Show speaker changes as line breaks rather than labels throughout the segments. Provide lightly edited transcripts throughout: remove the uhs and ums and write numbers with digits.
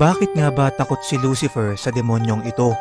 Bakit nga ba takot si Lucifer sa demonyong ito?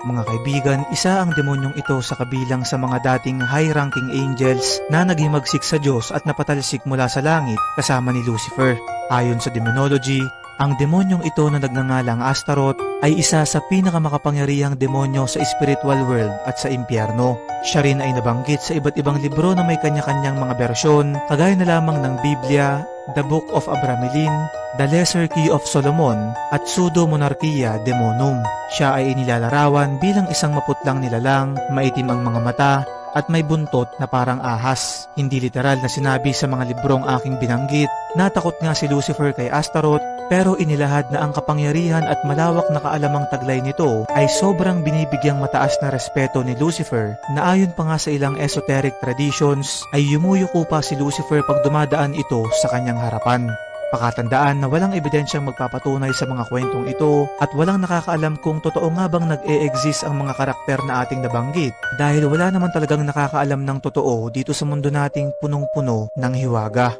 Mga kaibigan, isa ang demonyong ito sa kabilang sa mga dating high-ranking angels na naghimagsik sa Diyos at napatalsik mula sa langit kasama ni Lucifer. Ayon sa demonology, ang demonyong ito na nagngangalang Astaroth ay isa sa pinakamakapangyarihang demonyo sa spiritual world at sa impyerno. Siya rin ay nabanggit sa iba't ibang libro na may kanya-kanyang mga bersyon, kagaya na lamang ng Biblia, The Book of Abramelin, The Lesser Key of Solomon, at Pseudo-Monarchia Demonum. Siya ay inilalarawan bilang isang maputlang nilalang, maitim ang mga mata, at may buntot na parang ahas. Hindi literal na sinabi sa mga librong aking binanggit, natakot nga si Lucifer kay Astaroth, pero inilahad na ang kapangyarihan at malawak na kaalamang taglay nito ay sobrang binibigyang mataas na respeto ni Lucifer, na ayon pa nga sa ilang esoteric traditions ay yumuyuko pa si Lucifer pag dumadaan ito sa kanyang harapan. Pakatandaan na walang ebidensyang magpapatunay sa mga kwentong ito at walang nakakaalam kung totoo nga bang nag-e-exist ang mga karakter na ating nabanggit, dahil wala naman talagang nakakaalam ng totoo dito sa mundo nating punong-puno ng hiwaga.